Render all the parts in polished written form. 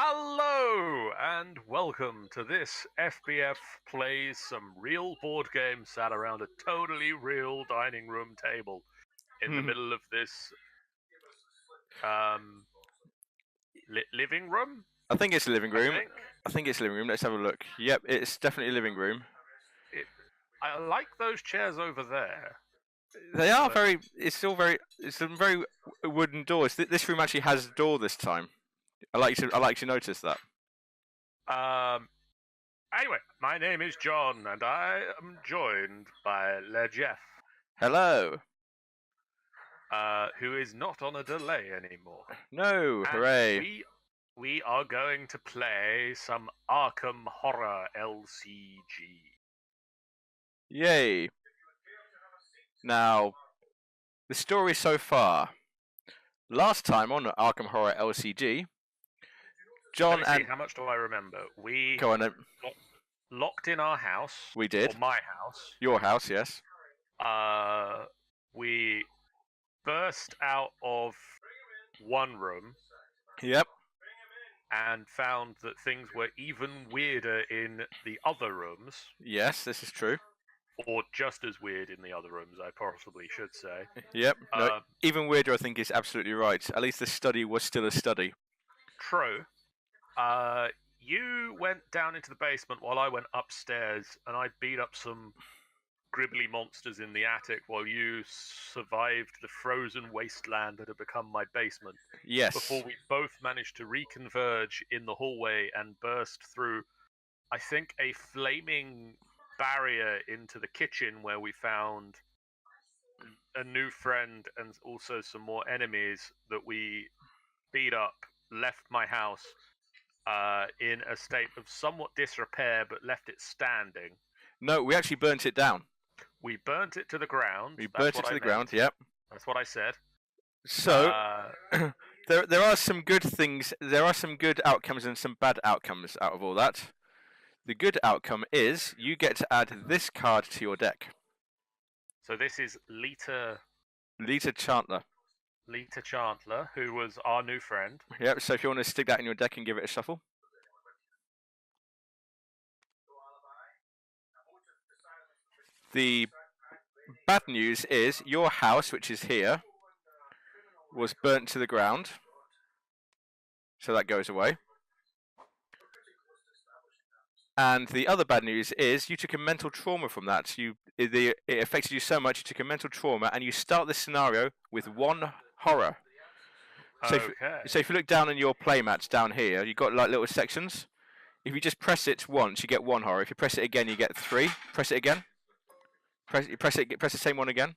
Hello and welcome to this FBF plays some real board games sat around a totally real dining room table in the middle of this living room. I think it's a living room. think. I think it's a living room. Let's have a look. Yep, it's definitely a living room. I like those chairs over there. They are very. It's still very. It's some very wooden doors. This room actually has a door this time. I like to notice that. Anyway, my name is John, and I am joined by Geoff. Hello. Who is not on a delay anymore. No, hooray. We are going to play some Arkham Horror LCG. Yay. Now, the story so far. Last time on Arkham Horror LCG, John and... How much do I remember? We Go on then. Locked in our house. We did. Or my house. Your house, yes. We burst out of one room. Yep. And found that things were even weirder in the other rooms. Yes, this is true. Or just as weird in the other rooms, I possibly should say. Yep. No, even weirder, I think, is absolutely right. At least the study was still a study. True. You went down into the basement while I went upstairs, and I beat up some gribbly monsters in the attic while you survived the frozen wasteland that had become my basement. Yes. Before we both managed to reconverge in the hallway and burst through, I think, a flaming barrier into the kitchen where we found a new friend and also some more enemies that we beat up, left my house in a state of somewhat disrepair, but left it standing. No, we actually burnt it down. We burnt it to the ground. We burnt it to the ground, yep. That's what I said. So, there are some good things, there are some good outcomes and some bad outcomes out of all that. The good outcome is you get to add this card to your deck. So this is Lita Chandler. Lita Chandler, who was our new friend. Yep, so if you want to stick that in your deck and give it a shuffle. The bad news is your house, which is here, was burnt to the ground. So that goes away. And the other bad news is you took a mental trauma from that. It affected you so much, you took a mental trauma, and you start this scenario with one horror. So, okay. If you look down on your playmat down here, you've got like little sections. If you just press it once, you get one horror. If you press it again, you get three. Press it again. Press the same one again.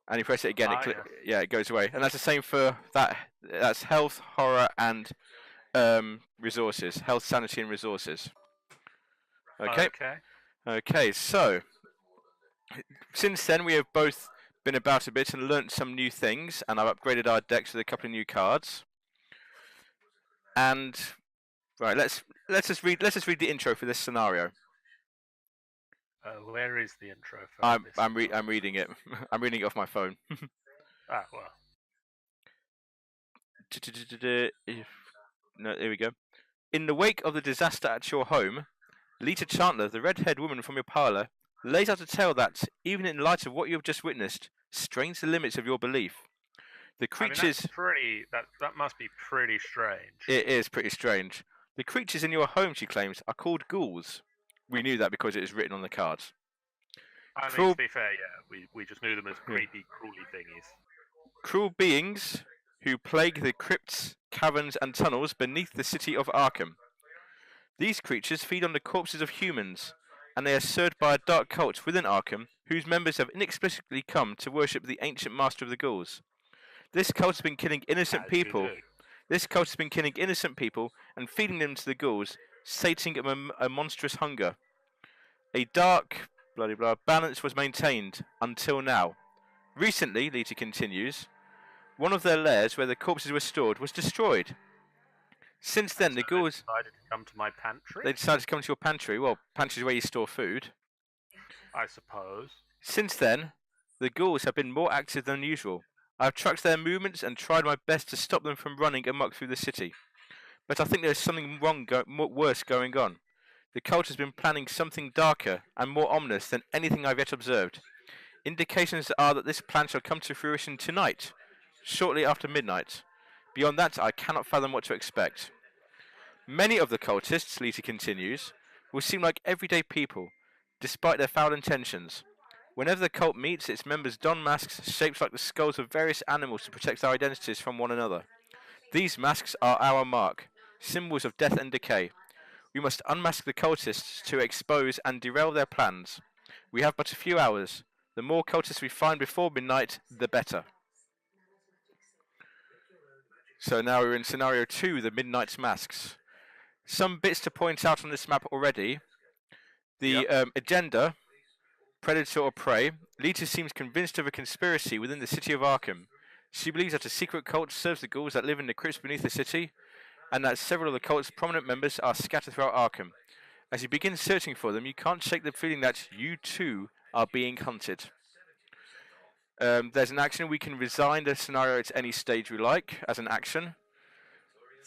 And you press it again, it goes away. And that's the same for that. That's health, horror, and resources. Health, sanity, and resources. Okay. Okay, so since then we have both been about a bit and learnt some new things, and I've upgraded our decks with a couple of new cards. And right, let's just read the intro for this scenario. Where is the intro for I'm reading it. I'm reading it off my phone. Well. No, here we go. In the wake of the disaster at your home, Lita Chandler, the red-haired woman from your parlour, lays out a tale that, even in light of what you have just witnessed, strains the limits of your belief. The creatures... that must be pretty strange. It is pretty strange. The creatures in your home, she claims, are called ghouls. We knew that because it is written on the cards. I mean, to be fair, yeah, we just knew them as creepy, crawly thingies. Cruel beings who plague the crypts, caverns, and tunnels beneath the city of Arkham. These creatures feed on the corpses of humans, and they are served by a dark cult within Arkham, whose members have inexplicably come to worship the ancient master of the ghouls. This cult has been killing innocent people. This cult has been killing innocent people and feeding them to the ghouls, sating a monstrous hunger. A dark, balance was maintained until now. Recently, Lita continues, one of their lairs where the corpses were stored was destroyed. Since then, the ghouls decided to come to my pantry. They decided to come to your pantry. Well, pantry is where you store food, I suppose. Since then, the ghouls have been more active than usual, I've tracked their movements and tried my best to stop them from running amok through the city. But I think there is something worse going on. The cult has been planning something darker and more ominous than anything I've yet observed. Indications are that this plan shall come to fruition tonight, shortly after midnight. Beyond that, I cannot fathom what to expect. Many of the cultists, Lita continues, will seem like everyday people, despite their foul intentions. Whenever the cult meets, its members don masks shaped like the skulls of various animals to protect their identities from one another. These masks are our mark, symbols of death and decay. We must unmask the cultists to expose and derail their plans. We have but a few hours. The more cultists we find before midnight, the better. So now we're in scenario 2, the Midnight's Masks. Some bits to point out on this map already. The agenda, predator or prey. Lita seems convinced of a conspiracy within the city of Arkham. She believes that a secret cult serves the ghouls that live in the crypts beneath the city, and that several of the cult's prominent members are scattered throughout Arkham. As you begin searching for them, you can't shake the feeling that you too are being hunted. There's an action. We can resign the scenario at any stage we like as an action.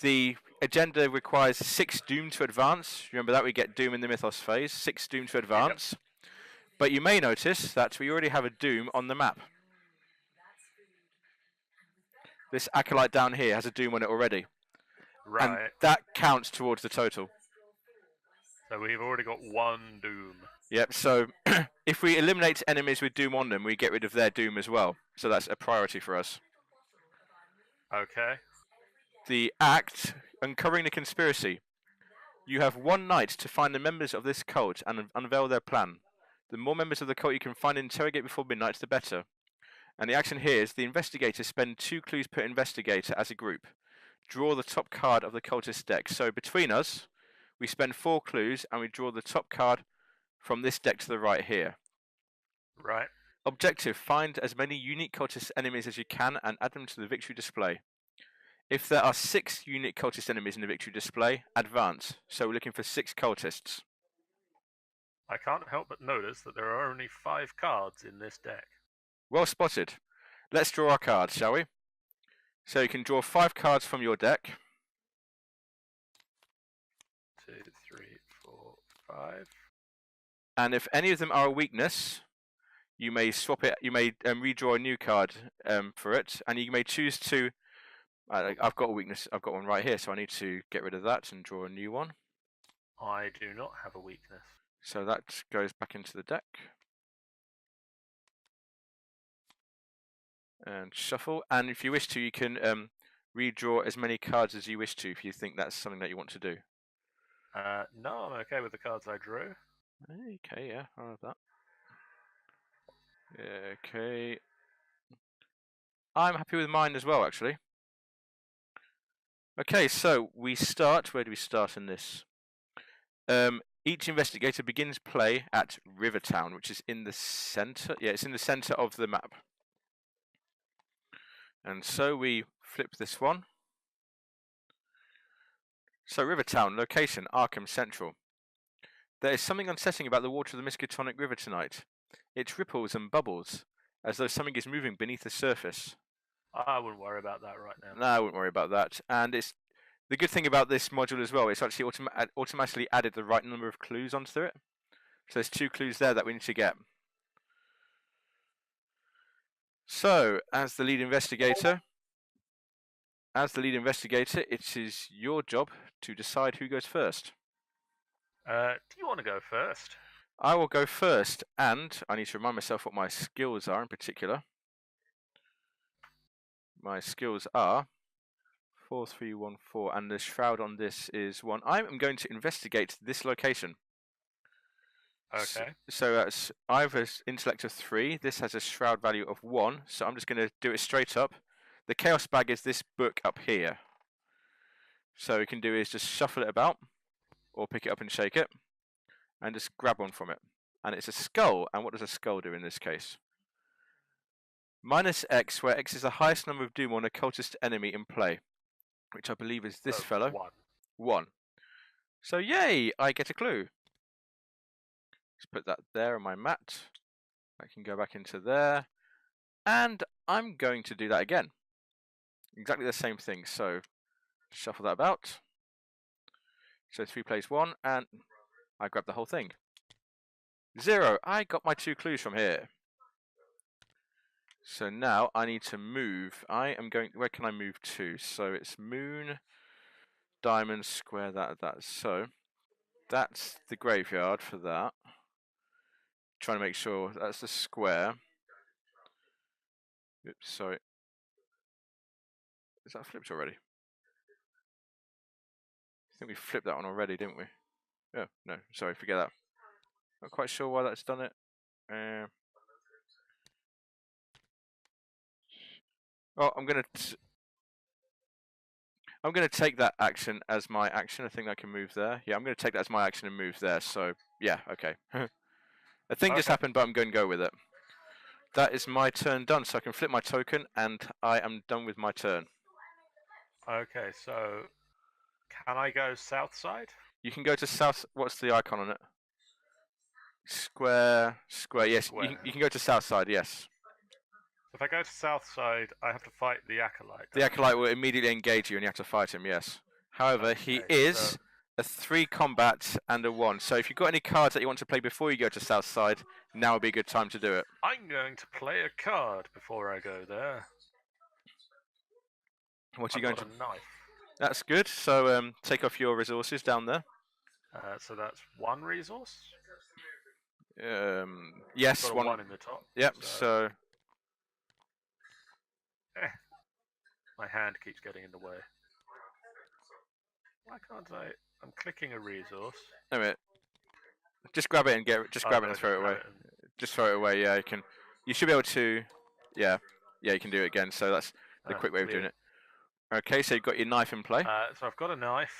The agenda requires 6 Doom to advance. Remember that we get Doom in the Mythos phase. 6 Doom to advance. Yep. But you may notice that we already have a Doom on the map. This Acolyte down here has a Doom on it already. Right. And that counts towards the total. So we've already got 1 Doom. Yep, so if we eliminate enemies with Doom on them, we get rid of their Doom as well. So that's a priority for us. Okay. The act, uncovering the conspiracy. You have 1 night to find the members of this cult and unveil their plan. The more members of the cult you can find and interrogate before midnight, the better. And the action here is the investigators spend 2 clues per investigator as a group. Draw the top card of the cultist deck. So between us, we spend 4 clues and we draw the top card from this deck to the right here. Right. Objective, find as many unique cultist enemies as you can and add them to the victory display. If there are 6 unique cultist enemies in the victory display, advance. So we're looking for 6 cultists. I can't help but notice that there are only 5 cards in this deck. Well spotted. Let's draw our cards, shall we? So you can draw 5 cards from your deck. 2, 3, 4, 5. And if any of them are a weakness, you may swap it. You may redraw a new card for it, and you may choose to. I've got a weakness. I've got one right here, so I need to get rid of that and draw a new one. I do not have a weakness. So that goes back into the deck. And shuffle. And if you wish to, you can redraw as many cards as you wish to if you think that's something that you want to do. No, I'm okay with the cards I drew. Okay, yeah, I'll have that. Okay. I'm happy with mine as well, actually. Okay, so we start. Where do we start in this? Each investigator begins play at Rivertown, which is in the center. Yeah, it's in the center of the map. And so we flip this one. So Rivertown, location, Arkham Central. There is something unsettling about the water of the Miskatonic River tonight. It ripples and bubbles, as though something is moving beneath the surface. I wouldn't worry about that right now. No, I wouldn't worry about that. And it's the good thing about this module as well, it's actually automatically added the right number of clues onto it. So there's 2 clues there that we need to get. So, as the lead investigator, it is your job to decide who goes first. Do you want to go first? I will go first, and I need to remind myself what my skills are in particular. My skills are 4, 3, 1, 4, and the shroud on this is 1. I am going to investigate this location. Okay. So I have an intellect of 3. This has a shroud value of 1, so I'm just going to do it straight up. The chaos bag is this book up here. So what you can do is just shuffle it about, or pick it up and shake it, and just grab one from it. And it's a skull, and what does a skull do in this case? -X, where X is the highest number of doom on a cultist enemy in play, which I believe is this fellow. 1. 1. So yay, I get a clue. Let's put that there on my mat. I can go back into there. And I'm going to do that again. Exactly the same thing. So shuffle that about. So 3 plays 1, and I grab the whole thing. 0. I got my 2 clues from here. So now I need to move. I am going. Where can I move to? So it's moon, diamond, square, that. So that's the graveyard for that. Trying to make sure that's the square. Oops, sorry. Is that flipped already? I think we flipped that one already, didn't we? Oh, no, sorry, forget that. Not quite sure why that's done it. Oh, I'm gonna take that action as my action. I think I can move there. Yeah, I'm gonna take that as my action and move there. So yeah, okay. A thing just happened, but I'm going to go with it. That is my turn done. So I can flip my token, and I am done with my turn. Okay, so can I go south side? You can go to south. What's the icon on it? Square. Yes, Square. You can go to south side. Yes. If I go to south side, I have to fight the acolyte. The acolyte will immediately engage you, and you have to fight him. Yes. However, he is a 3 combat and a 1. So if you've got any cards that you want to play before you go to south side, now would be a good time to do it. I'm going to play a card before I go there. What are you going to? A knife. That's good. So take off your resources down there. So that's 1 resource. Yes, got a 1 in the top. Yep. So. My hand keeps getting in the way. Why can't I? I'm clicking a resource. Wait a minute. Just grab it and grab it and throw it away. Just throw it away. Yeah, you can. You should be able to. Yeah, you can do it again. So that's the quick way of doing it. Okay, so you've got your knife in play. So I've got a knife.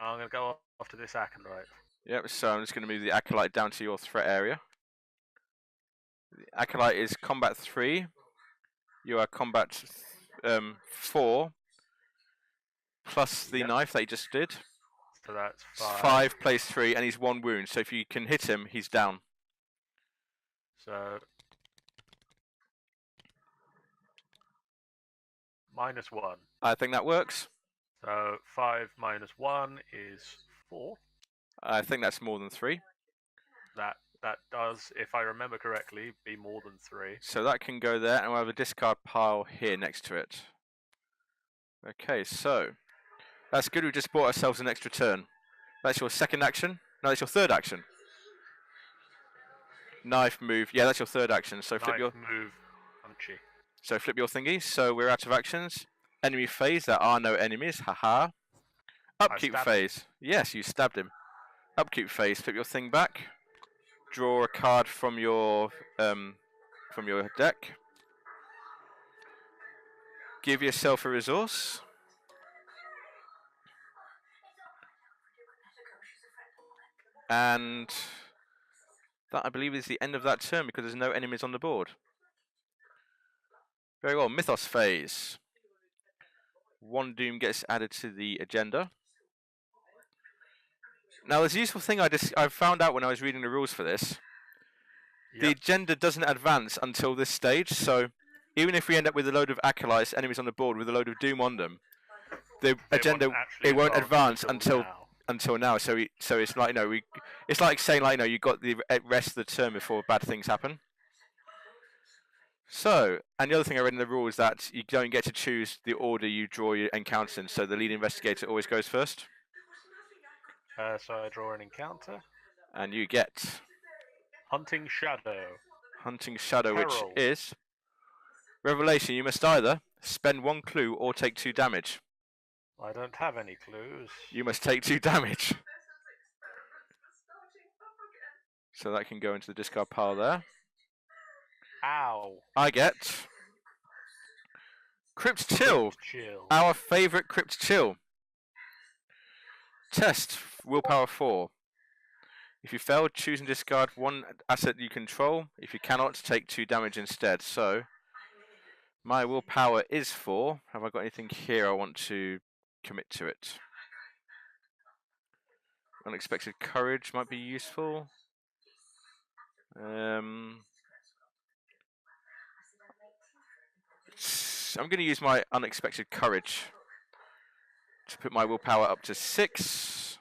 I'm going to go after this acolyte. Yep. So I'm just going to move the acolyte down to your threat area. The acolyte is combat 3. You are combat 4. Plus the knife that he just did. So that's 5. 5 plays 3, and he's 1 wound. So if you can hit him, he's down. So -1. I think that works. So 5 minus 1 is 4. I think that's more than 3. That does, if I remember correctly, be more than 3. So that can go there, and we'll have a discard pile here next to it. Okay, so that's good. We just bought ourselves an extra turn. That's your second action. No, that's your third action. Knife move. Yeah, that's your third action. So flip your move. Punchy. So flip your thingy. So we're out of actions. Enemy phase. There are no enemies. Haha. Upkeep phase. Yes, you stabbed him. Upkeep phase. Flip your thing back. Draw a card from your deck. Give yourself a resource. And that, I believe, is the end of that turn because there's no enemies on the board. Very well. Mythos phase. 1 doom gets added to the agenda. Now, there's a useful thing I found out when I was reading the rules for this. Yep. The agenda doesn't advance until this stage, so even if we end up with a load of acolytes, enemies on the board with a load of doom on them, the agenda won't advance until now. So it's like it's like saying you got the rest of the turn before bad things happen. So, and the other thing I read in the rule is that you don't get to choose the order you draw your encounters in. So the lead investigator always goes first. So I draw an encounter. And you get Hunting Shadow. Hunting Shadow, Peril. Which is Revelation. You must either spend 1 clue or take 2 damage. I don't have any clues. You must take 2 damage. So that can go into the discard pile there. Ow. I get Crypt Chill. Our favourite Crypt Chill. Test willpower 4. If you fail, choose and discard 1 asset you control. If you cannot, take 2 damage instead. So my willpower is 4. Have I got anything here I want to commit to it? Unexpected courage might be useful. I'm going to use my unexpected courage to put my willpower up to 6.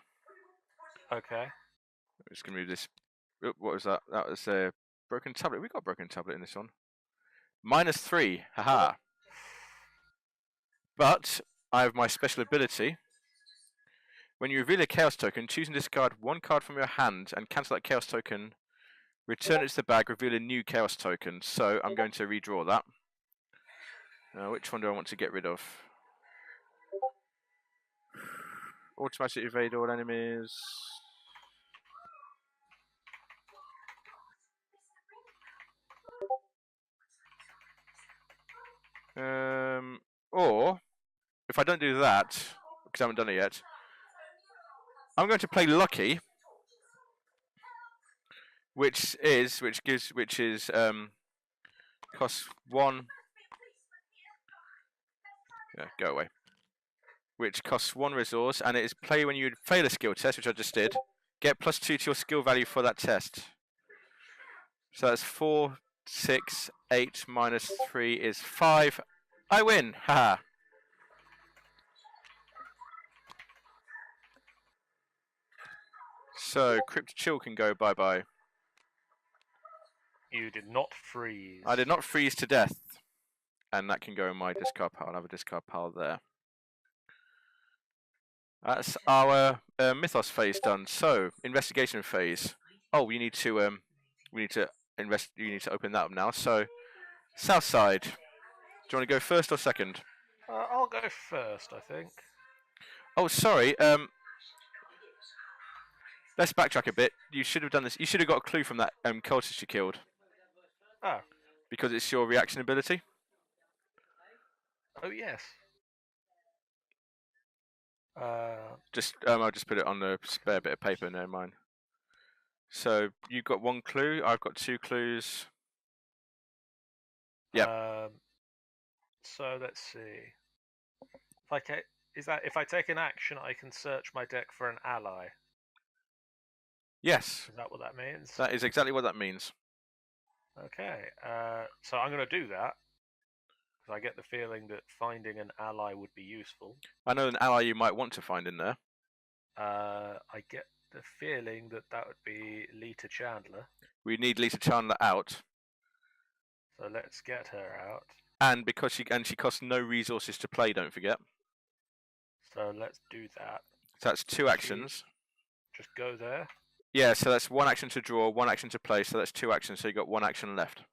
Okay. I'm just going to move this. What was that? That was a broken tablet. We got a broken tablet in this one. -3. Haha. But I have my special ability. When you reveal a chaos token, choose and discard one card from your hand and cancel that chaos token. Return it to the bag, reveal a new chaos token. So I'm going to redraw that. Which one do I want to get rid of? Automatic evade all enemies. Or, if I don't do that, because I haven't done it yet, I'm going to play Lucky, which costs 1. Yeah, go away. Which costs 1 resource, and it is play when you fail a skill test, which I just did. Get +2 to your skill value for that test. So that's 4, 6, 8 minus 3 is 5. I win! Haha. So, Crypt Chill can go bye-bye. You did not freeze. I did not freeze to death. And that can go in my discard pile. I'll have a discard pile there. That's our Mythos phase done. So, investigation phase. Oh, we need to You need to open that up now. So, south side. Do you want to go first or second? I'll go first, I think. Oh, sorry. Let's backtrack a bit. You should have done this. You should have got a clue from that cultist you killed. Oh. Because it's your reaction ability. Oh yes. I'll just put it on the spare bit of paper. Never mind. So you've got 1 clue. I've got 2 clues. Yeah. So let's see. If I take an action, I can search my deck for an ally. Yes. Is that what that means? That is exactly what that means. Okay. So I'm going to do that. Because I get the feeling that finding an ally would be useful. I know an ally you might want to find in there. I get the feeling that would be Lita Chandler. We need Lita Chandler out. So let's get her out. And because she costs no resources to play, don't forget. So let's do that. So that's 2 actions. Just go there. Yeah, so that's 1 action to draw, 1 action to play, so that's 2 actions, so you've got 1 action left.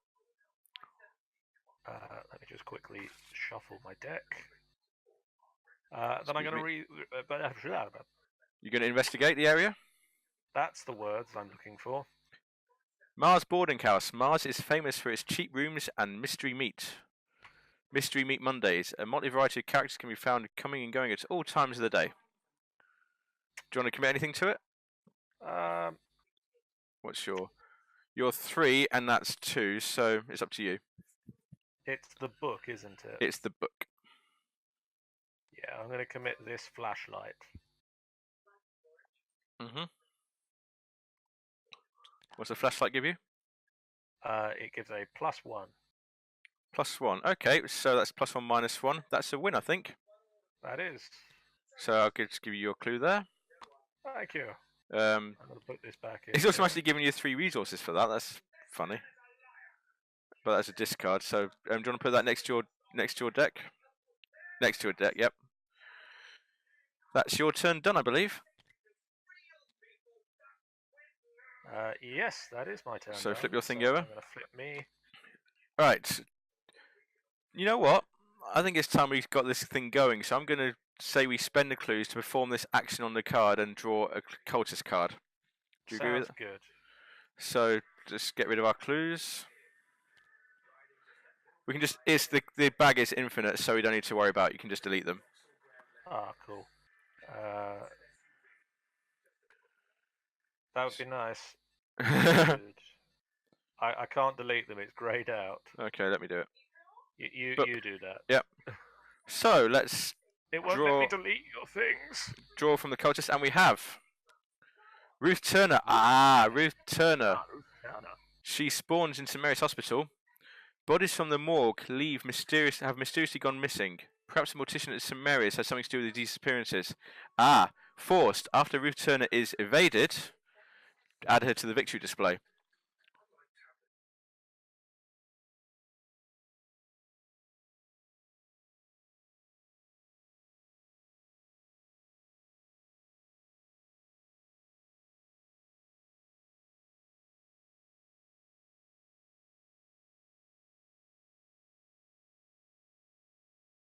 Let me just quickly shuffle my deck. Then I'm going to read. You're going to investigate the area? That's the words I'm looking for. Mars Boarding House. Mars is famous for its cheap rooms and mystery meat. Mystery Meat Mondays. A motley variety of characters can be found coming and going at all times of the day. Do you want to commit anything to it? What's your 3 and that's 2, so it's up to you. It's the book, isn't it? It's the book. Yeah, I'm going to commit this flashlight. What's the flashlight give you? It gives a +1. +1. Okay, so that's +1 -1. That's a win, I think. That is. So I'll just give you your clue there. Thank you. I'm going to put this back in. It's automatically giving you 3 resources for that. That's funny. But that's a discard. So do you want to put that next to your deck? Next to your deck, yep. That's your turn done, I believe. Yes, that is my turn. So done. flip your thing over. I'm going to flip me. Right. You know what? I think it's time we've got this thing going. So I'm going to say we spend the clues to perform this action on the card and draw a cultist card. Do you agree with that? Good. So just get rid of our clues. We can just, the bag is infinite, so we don't need to worry about it. You can just delete them. Ah, cool. That would be nice. I can't delete them, it's greyed out. Okay, let me do it. You do that. Yep. So let's It won't let me delete your things. Draw from the cultist, and we have Ruth Turner. Ruth Turner. Ruth Turner. She spawns in St Mary's Hospital. Bodies from the morgue have mysteriously gone missing. Perhaps the mortician at St. Mary's has something to do with the disappearances. Forced, after Ruth Turner is evaded, add her to the victory display.